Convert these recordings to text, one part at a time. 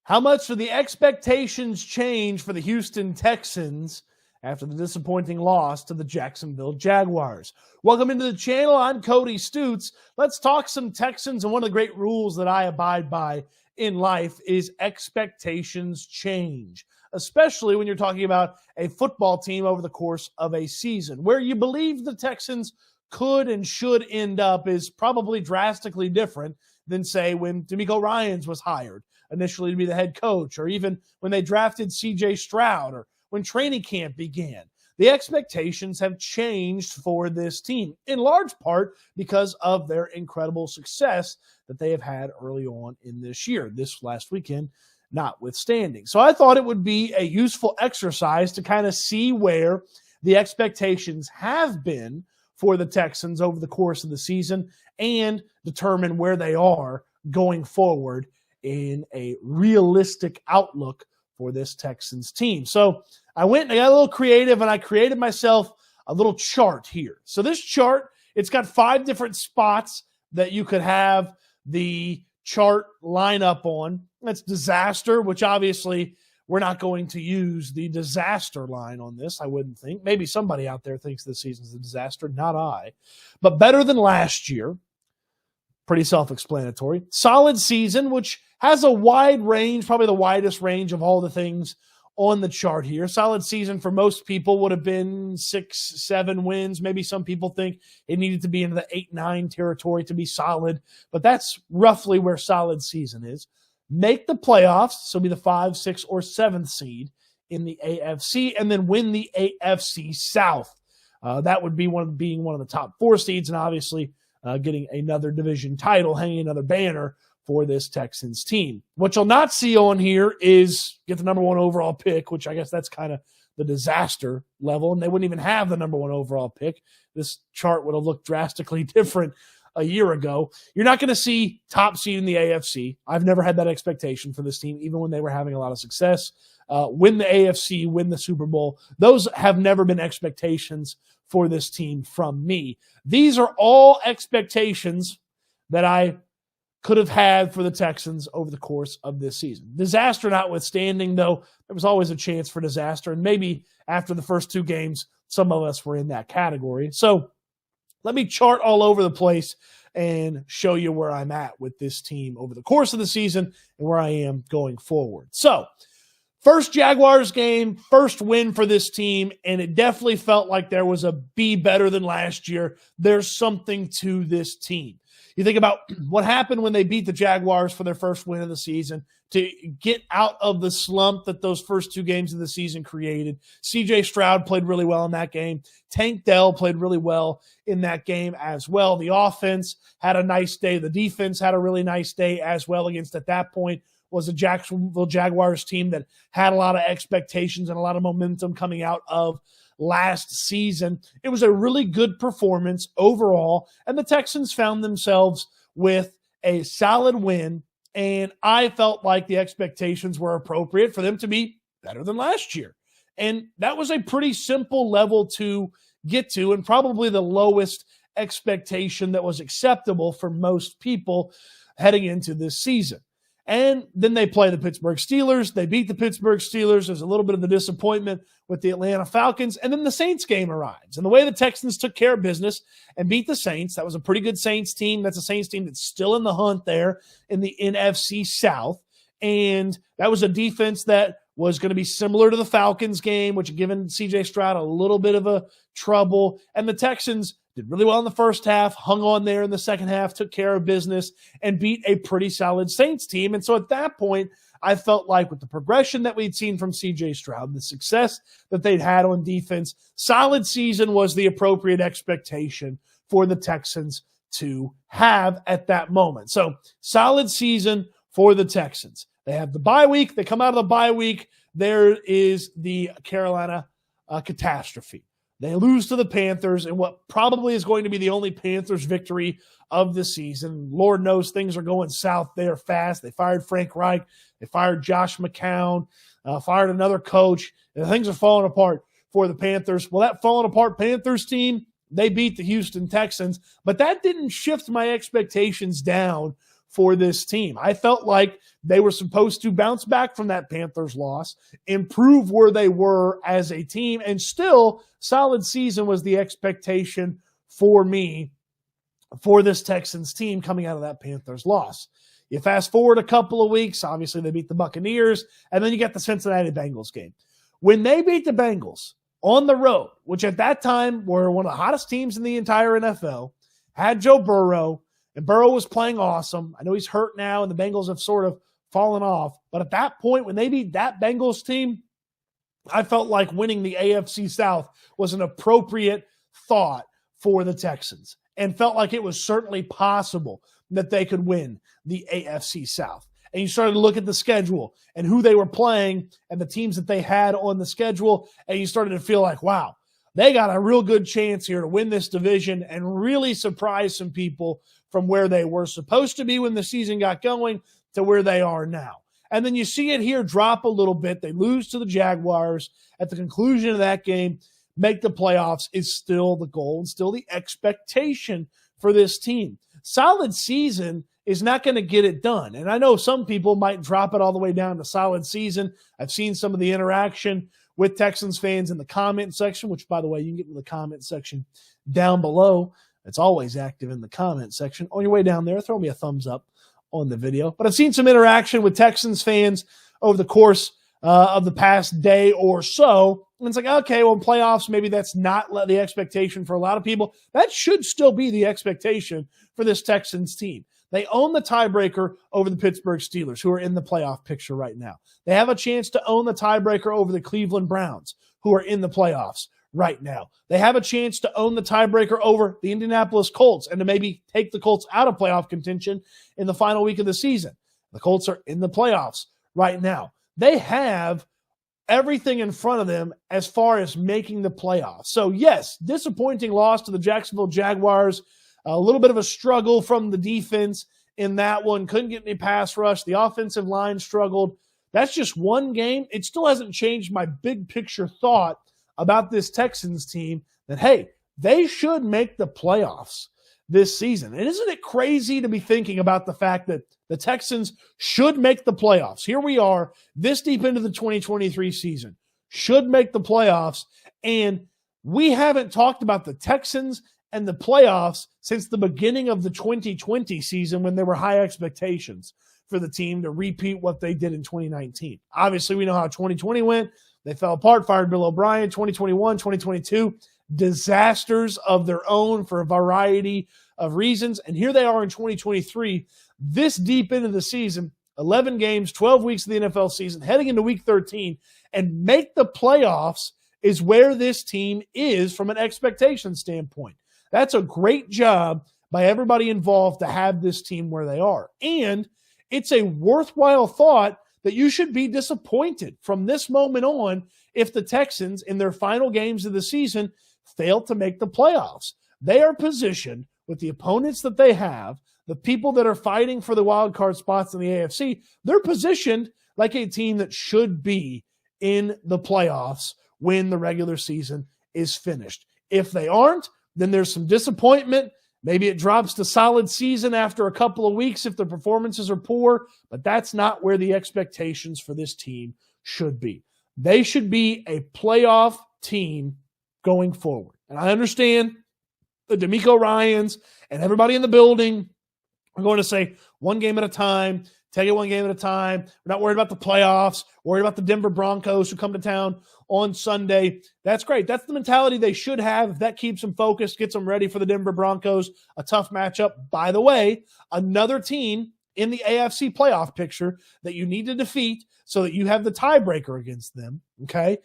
How much do the expectations change for the Houston Texans after the disappointing loss to the Jacksonville Jaguars? Welcome into the channel. I'm Cody Stoots. Let's talk some Texans. And one of the great rules that I abide by in life is expectations change, especially when you're talking about a football team over the course of a season. Where you believe the Texans could and should end up is probably drastically different than, say, when DeMeco Ryans was hired initially to be the head coach, or even when they drafted C.J. Stroud, or when training camp began. The expectations have changed for this team, in large part because of their incredible success that they have had early on in this year, this last weekend notwithstanding. So I thought it would be a useful exercise to kind of see where the expectations have been for the Texans over the course of the season and determine where they are going forward in a realistic outlook for this Texans team. So I went and I got a little creative, and I created myself a little chart here. So this chart, it's got 5 different spots that you could have the chart line up on. That's disaster, which obviously we're not going to use the disaster line on this, I wouldn't think. Maybe somebody out there thinks this season's a disaster, not I. But better than last year. Pretty self-explanatory. Solid season, which has a wide range, probably the widest range of all the things on the chart here. Solid season for most people would have been 6-7 wins. Maybe some people think it needed to be into the 8-9 territory to be solid, but that's roughly where solid season is. Make the playoffs, so be the 5, 6, or 7th seed in the AFC, and then win the AFC South. That would be being one of the top 4 seeds, and obviously getting another division title, hanging another banner for this Texans team. What you'll not see on here is get the number 1 overall pick, which I guess that's kind of the disaster level, and they wouldn't even have the number 1 overall pick. This chart would have looked drastically different a year ago. You're not going to see top seed in the AFC. I've never had that expectation for this team, even when they were having a lot of success. Win the AFC, win the Super Bowl. Those have never been expectations for this team from me. These are all expectations that I could have had for the Texans over the course of this season. Disaster notwithstanding, though, there was always a chance for disaster, and maybe after the first 2 games, some of us were in that category. So let me chart all over the place and show you where I'm at with this team over the course of the season and where I am going forward. So, first Jaguars game, first win for this team, and it definitely felt like there was a be better than last year. There's something to this team. You think about what happened when they beat the Jaguars for their first win of the season, to get out of the slump that those first 2 games of the season created. C.J. Stroud played really well in that game. Dell played really well in that game as well. The offense had a nice day. The defense had a really nice day as well against, at that point, was the Jacksonville Jaguars team that had a lot of expectations and a lot of momentum coming out of last season. It was a really good performance overall, and the Texans found themselves with a solid win, and I felt like the expectations were appropriate for them to be better than last year. And that was a pretty simple level to get to, and probably the lowest expectation that was acceptable for most people heading into this season. And then they play the Pittsburgh Steelers. They beat the Pittsburgh Steelers. There's a little bit of the disappointment with the Atlanta Falcons. And then the Saints game arrives. And the way the Texans took care of business and beat the Saints, that was a pretty good Saints team. That's a Saints team that's still in the hunt there in the NFC South. And that was a defense that was going to be similar to the Falcons game, which had given C.J. Stroud a little bit of a trouble. And the Texans did really well in the first half, hung on there in the second half, took care of business, and beat a pretty solid Saints team. And so at that point, I felt like with the progression that we'd seen from C.J. Stroud, the success that they'd had on defense, solid season was the appropriate expectation for the Texans to have at that moment. So solid season for the Texans. They have the bye week. They come out of the bye week. There is the Carolina catastrophe. They lose to the Panthers in what probably is going to be the only Panthers victory of the season. Lord knows things are going south there fast. They fired Frank Reich. They fired Josh McCown, fired another coach, and things are falling apart for the Panthers. Well, that falling apart Panthers team, they beat the Houston Texans, but that didn't shift my expectations down for this team. I felt like they were supposed to bounce back from that Panthers loss, improve where they were as a team, and still solid season was the expectation for me for this Texans team coming out of that Panthers loss. You fast forward a couple of weeks, obviously they beat the Buccaneers, and then you get the Cincinnati Bengals game. When they beat the Bengals on the road, which at that time were one of the hottest teams in the entire NFL, had Joe Burrow, and Burrow was playing awesome. I know he's hurt now, and the Bengals have sort of fallen off. But at that point, when they beat that Bengals team, I felt like winning the AFC South was an appropriate thought for the Texans, and felt like it was certainly possible that they could win the AFC South. And you started to look at the schedule and who they were playing and the teams that they had on the schedule, and you started to feel like, wow, they got a real good chance here to win this division and really surprise some people from where they were supposed to be when the season got going to where they are now. And then you see it here drop a little bit. They lose to the Jaguars at the conclusion of that game. Make the playoffs is still the goal and still the expectation for this team. Solid season is not going to get it done. And I know some people might drop it all the way down to solid season. I've seen some of the interaction with Texans fans in the comment section, which, by the way, you can get to the comment section down below. It's always active in the comment section. On your way down there, throw me a thumbs up on the video. But I've seen some interaction with Texans fans over the course of the past day or so. And it's like, okay, well, in playoffs, maybe that's not the expectation for a lot of people. That should still be the expectation for this Texans team. They own the tiebreaker over the Pittsburgh Steelers, who are in the playoff picture right now. They have a chance to own the tiebreaker over the Cleveland Browns, who are in the playoffs right now. They have a chance to own the tiebreaker over the Indianapolis Colts and to maybe take the Colts out of playoff contention in the final week of the season. The Colts are in the playoffs right now. They have everything in front of them as far as making the playoffs. So, yes, disappointing loss to the Jacksonville Jaguars. A little bit of a struggle from the defense in that one. Couldn't get any pass rush. The offensive line struggled. That's just one game. It still hasn't changed my big picture thought about this Texans team that, hey, they should make the playoffs this season. And isn't it crazy to be thinking about the fact that the Texans should make the playoffs? Here we are, this deep into the 2023 season, should make the playoffs, and we haven't talked about the Texans and the playoffs since the beginning of the 2020 season, when there were high expectations for the team to repeat what they did in 2019. Obviously, we know how 2020 went. They fell apart, fired Bill O'Brien. 2021, 2022, disasters of their own for a variety of reasons. And here they are in 2023, this deep into the season, 11 games, 12 weeks of the NFL season, heading into week 13, and make the playoffs is where this team is from an expectation standpoint. That's a great job by everybody involved to have this team where they are. And it's a worthwhile thought that you should be disappointed from this moment on if the Texans, in their final games of the season, fail to make the playoffs. They are positioned with the opponents that they have, the people that are fighting for the wild card spots in the AFC, they're positioned like a team that should be in the playoffs when the regular season is finished. If they aren't, then there's some disappointment. Maybe it drops to solid season after a couple of weeks if the performances are poor, but that's not where the expectations for this team should be. They should be a playoff team going forward. And I understand the D'Amico Ryans and everybody in the building are going to say one game at a time, take it one game at a time. We're not worried about the playoffs, worried about the Denver Broncos who come to town on Sunday. That's great. That's the mentality they should have. If that keeps them focused, gets them ready for the Denver Broncos, a tough matchup. By the way, another team in the AFC playoff picture that you need to defeat so that you have the tiebreaker against them, okay?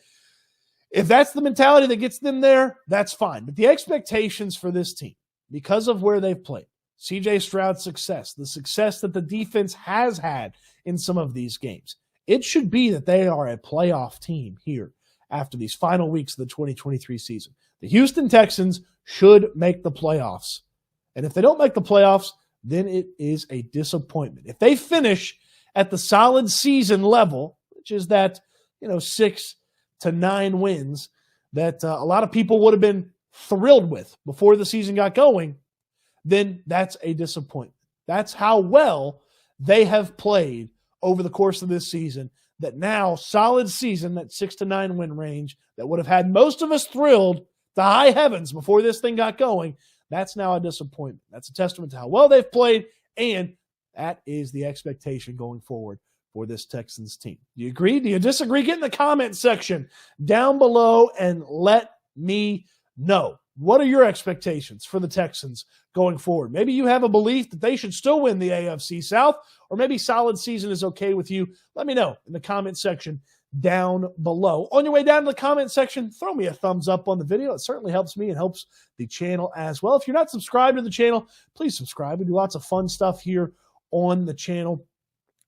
If that's the mentality that gets them there, that's fine. But the expectations for this team, because of where they've played, C.J. Stroud's success, the success that the defense has had in some of these games, it should be that they are a playoff team here after these final weeks of the 2023 season. The Houston Texans should make the playoffs. And if they don't make the playoffs, then it is a disappointment. If they finish at the solid season level, which is that, 6 to 9 wins that a lot of people would have been thrilled with before the season got going, then that's a disappointment. That's how well they have played over the course of this season. That now, solid season, that 6-9 win range, that would have had most of us thrilled to high heavens before this thing got going, that's now a disappointment. That's a testament to how well they've played, and that is the expectation going forward for this Texans team. Do you agree? Do you disagree? Get in the comment section down below and let me know. What are your expectations for the Texans going forward? Maybe you have a belief that they should still win the AFC South, or maybe solid season is okay with you. Let me know in the comment section down below. On your way down to the comment section, throw me a thumbs up on the video. It certainly helps me and helps the channel as well. If you're not subscribed to the channel, please subscribe. We do lots of fun stuff here on the channel.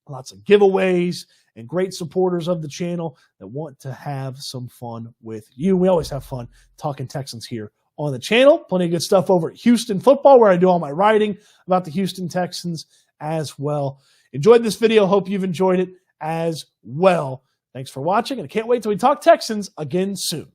Lots of giveaways and great supporters of the channel that want to have some fun with you. We always have fun talking Texans here on the channel. Plenty of good stuff over at Houston Football, where I do all my writing about the Houston Texans as well. Enjoyed this video. Hope you've enjoyed it as well. Thanks for watching, and I can't wait till we talk Texans again soon.